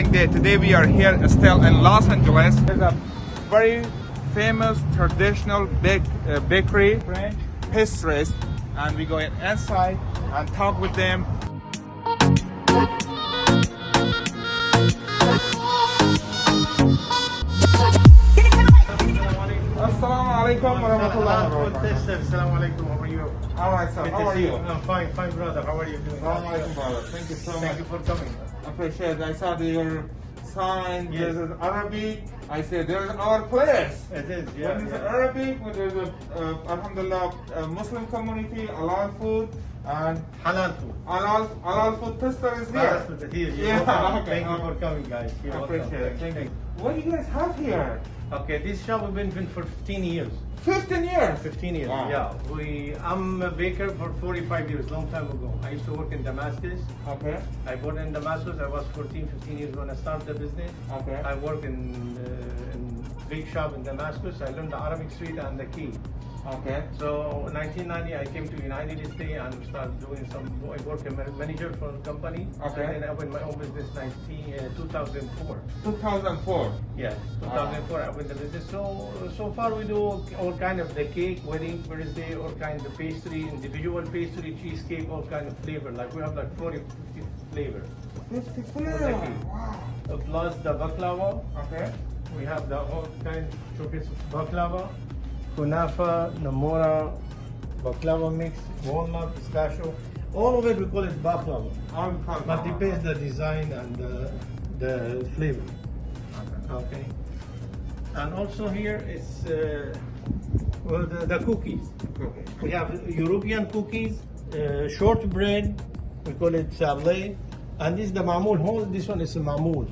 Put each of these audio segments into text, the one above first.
interesting day. Today we are here still in Los Angeles. There's a very famous traditional bakery, French pastries, and we go inside and talk with them. Assalamu alaikum wa rahmatullahi wa barakatuh. Assalamu alaikum. How are you? All right, sir. How are you? I'm fine, brother. How are you doing? Assalamu alaikum, brother. Thank you so much. Thank you for coming. I appreciate it. I saw your sign. Yes. There's an Arabic. I said there's our place. It is, yeah. When there's Arabic, when there's alhamdulillah, Muslim community, halal food, and Halal food. halal food tester is here. Halal food here. Yeah, okay. Thank you for coming, guys. You're I welcome. appreciate it. Thank you. What do you guys have here? Okay, this shop has been for 15 years. 15 years. 15 years, Wow. yeah. I'm a baker for 45 years, long time ago. I used to work in Damascus. Okay. I bought in Damascus. I was 14, 15 years when I started the business. Okay. I worked in big shop in Damascus. I learned the Arabic street and the key. Okay. So in 1990, I came to United States and started doing I worked as a manager for a company. Okay. And then I opened my own business 2004. 2004. Yes, 2004 I opened the business. So far we do all kind of the cake, wedding, birthday, all kind of pastry, individual pastry, cheesecake, all kind of flavor. Like we have like 40, 50 flavor. 50 flavor. Wow. Plus the baklava. Okay. We have the all kind of showcase of baklava, kunaffe, namora, baklava mix, walnut, pistachio. All of it we call it baklava. But depends the design and the flavor. Okay. And also here is well, the cookies. Okay. We have European cookies, shortbread. We call it sablé. And this is the mamul. This one is a mamul.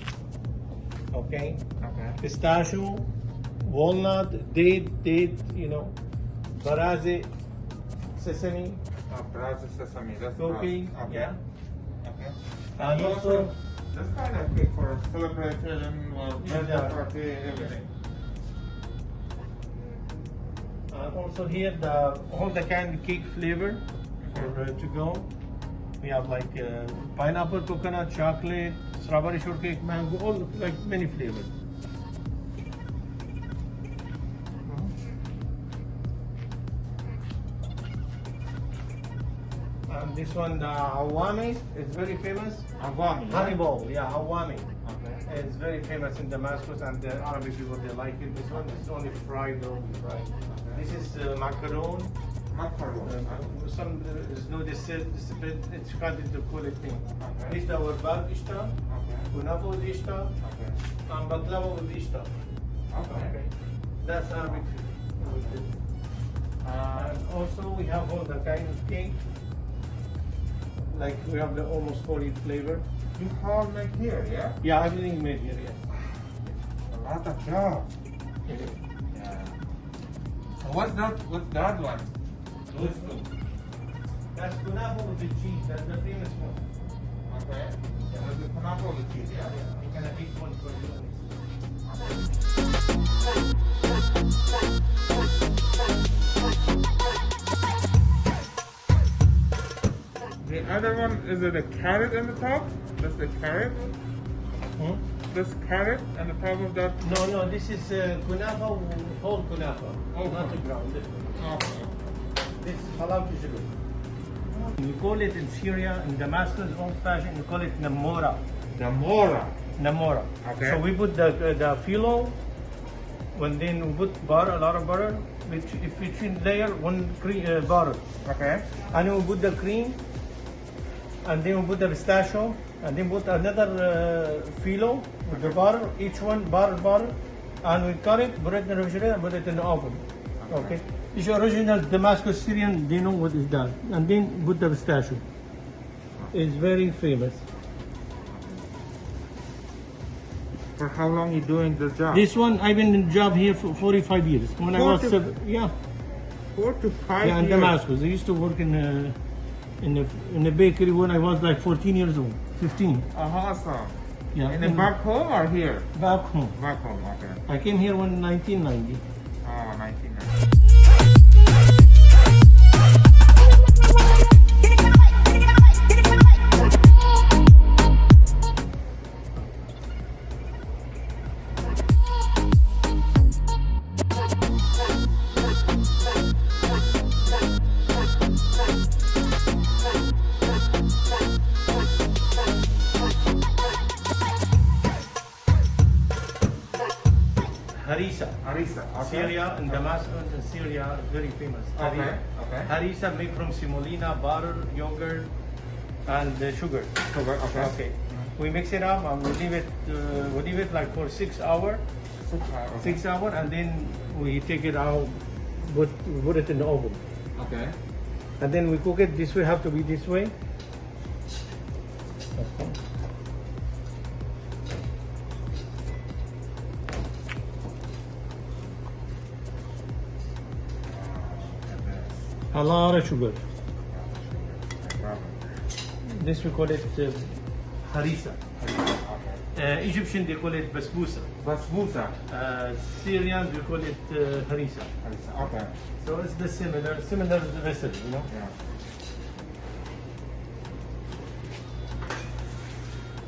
Okay. Okay. Pistachio, walnut, date, barazi, sesame, Brazil sesame. That's cookie, okay. yeah. Okay. And also, this kind of cake for celebration or birthday Yeah. party, everything. also here all the kind of cake flavor for to go. We have like pineapple, coconut, chocolate, strawberry shortcake, mango, all like many flavors. And this one, the awami, is very famous. Awami. Honey ball, yeah, awami. Okay. It's very famous in Damascus, and the Arabic people, they like it. This one is only fried, right? This is macaron. Macaron. There's no it's called the quality thing. Okay. This is our bag ishta, Okay. kunaffe with ishta, Okay. and baklava with ishta. Okay. That's Arabic food. And also we have all the kind of cake. Like we have the almost 40 flavor. You all make here, yeah? Yeah, everything made here, yeah. A lot of job. Yeah. So what's that one? Those two. That's kunaffe with the cheese. That's the famous one. Okay. And there's the pineapple with cheese, yeah? You can have each one for you. The other one, is it a carrot in the top? That's the carrot? This carrot on the top of that? No, this is kunaffe, whole kunaffe. Oh, not the whole. ground. This one. Okay. This is halal sugar. We call it in Syria, in Damascus, old fashioned, we call it namora. The mora. Namora. Okay. So we put the phyllo, when then we put butter, a lot of butter, if between layer one butter. Okay. And then we put the cream, and then we put the pistachio, and then put another phyllo with the butter, each one butter, and we cut it, put it in the refrigerator, and put it in the oven. Okay. This is original Damascus Syrian, they know what is that. And then put the pistachio. It's very famous. For how long you doing the job? This one, I've been in the job here for 45 years. When I was 4 to 5 in years. Damascus. I used to work in a bakery when I was like 14 years old, 15. Awesome. Yeah. In the back home or here? Back home. Back home, okay. I came here in 1990. Oh, 1990. harissa. Harissa. Okay. Syria and Damascus and Syria is very famous. Okay. Okay. Harissa made from semolina, butter, yogurt, and sugar. Sugar. Okay. Okay. We mix it up and we leave it like for 6 hours. 6 hours. 6 hours, and then we take it out, put it in the oven. Okay. And then we cook it. This way have to be this way. Okay. A lot of sugar. This we call it harissa. Egyptian they call it basbousa. Basbousa. Syrians we call it harissa. Harissa. Okay. So it's the similar recipe, you know. Yeah.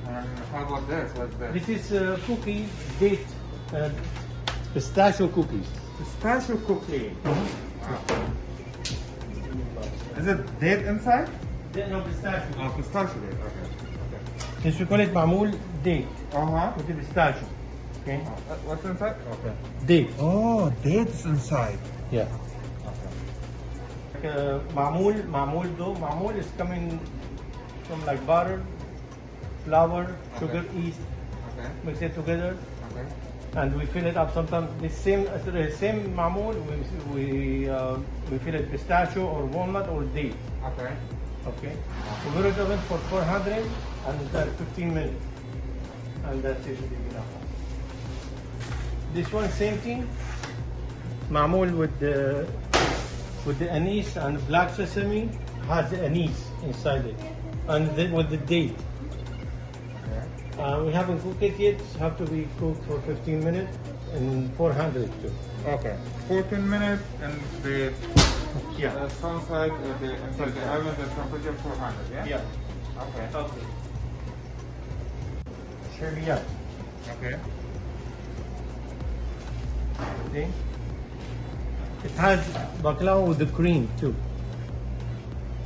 And how about this? What's this? This is cookie date, pistachio cookies. Pistachio cookie. Wow. Is it date inside? No, pistachio. Oh, pistachio date. Okay. This we call it mamul date Uh-huh. with the pistachio. Okay. What's inside? Okay. Date. Oh, dates inside. Yeah. Okay. Mamul dough. Mamul is coming from like butter, flour, sugar, yeast. Okay. Mix it together, Okay. and we fill it up. Sometimes the same mamul we fill it pistachio or walnut or date. Okay. Okay. We put it oven for 400 and 15 minutes, and that's it. This one same thing. Mamul with the anise and black sesame has the anise inside it, and then with the date. Okay. We haven't cooked it yet. It have to be cooked for 15 minutes and 400 too. Okay. 14 minutes and the Yeah. sounds like inside the oven the temperature 400. Yeah. Yeah. Okay. Okay. Hurriyat. Okay. See? It has baklava with the cream too.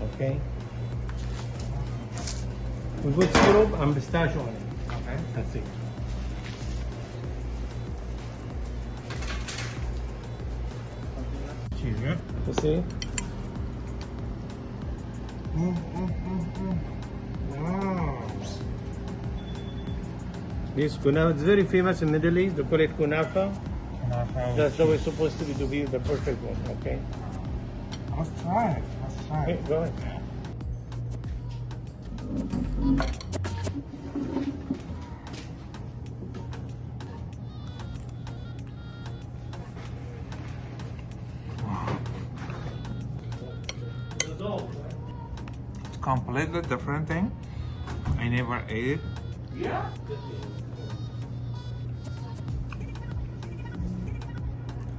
Okay. We put syrup and pistachio on it. Okay. That's it. Cheese. Yeah. You see? Wow. This kunafa is very famous in Middle East. They call it kunafa. That's the way it's supposed to be the perfect one. Okay. Let's try it. Let's try Okay, it. go ahead. It's completely different thing. I never ate it. Yeah.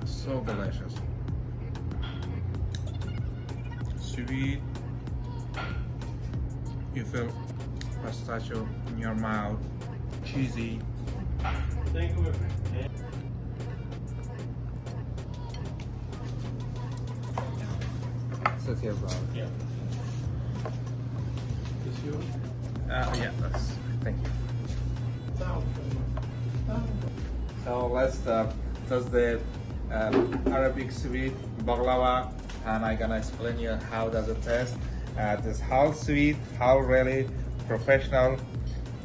So delicious. Sweet. You feel pistachio in your mouth. Cheesy. Thank you. Sit here, bro. Yeah. This yours? Yeah, that's. Thank you. So let's test the Arabic sweet baklava, and I'm gonna explain you how does it taste. This how sweet, how really professional.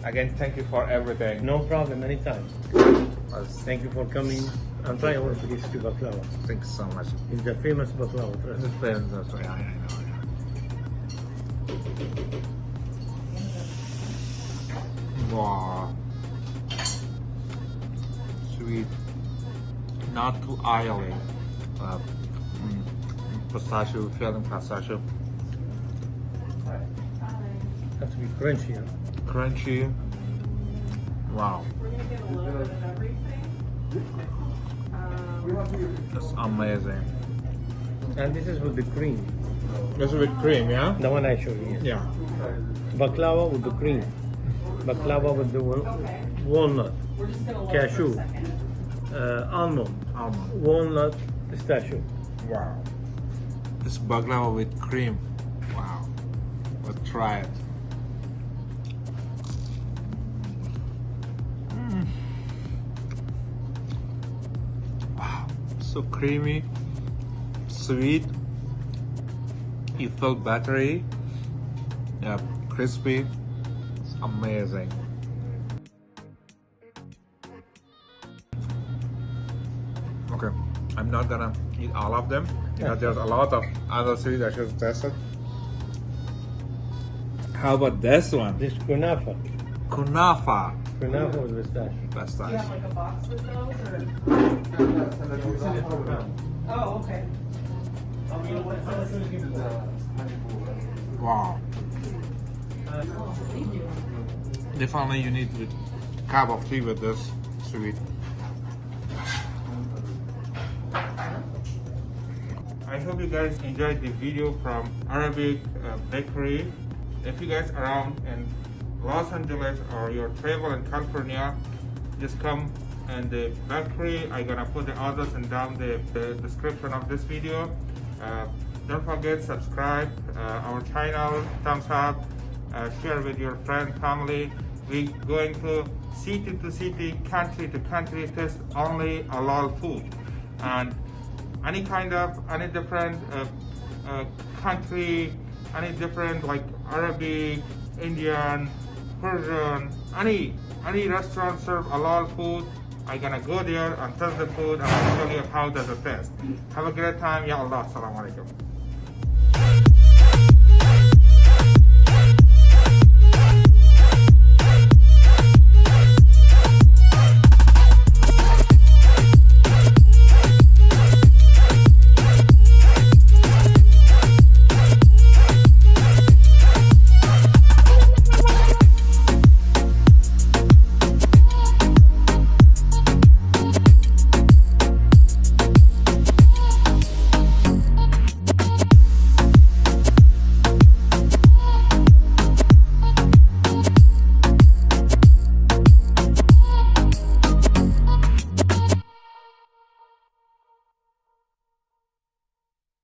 Again, thank you for everything. No problem, anytime. Thank you for coming and try our recipe baklava. Thanks so much. It's the famous baklava. This is famous, that's right. I know. Wow. Sweet. Not too oily. Pistachio, feeling pistachio. Has to be crunchy. Huh? Crunchy. Wow. We're gonna get a little bit of everything. That's amazing. And this is with the cream. This is with cream, yeah? The one I showed you. Yeah. Baklava with the cream. Baklava with the walnut, We're just gonna look cashew, for a second. almond, Almond. walnut, pistachio. Wow. This baklava with cream. Wow. Let's try it. So creamy, sweet. You feel buttery. Yeah, crispy. It's amazing. Okay, I'm not gonna eat all of them. You know, there's a lot of other sweets I should test it. How about this one? This kunafa. Kunafa. Kunafa with pistachio. Do you Pistachio. have like a box with those or? Oh, okay. Wow. Thank you. Definitely you need a cup of tea with this sweet. I hope you guys enjoyed the video from Arabic bakery. If you guys are around in Los Angeles or your travel in California, just come and the bakery. I'm gonna put the address and down the description of this video. Don't forget subscribe our channel, thumbs up, share with your friend, family. We going to city, country to country, test only halal food, and any different country, any different like Arabic, Indian, Persian, any restaurant serve halal food. I'm gonna go there and test the food and I'll tell you how does it taste. Have a great time. Ya Allah. Assalamu alaikum.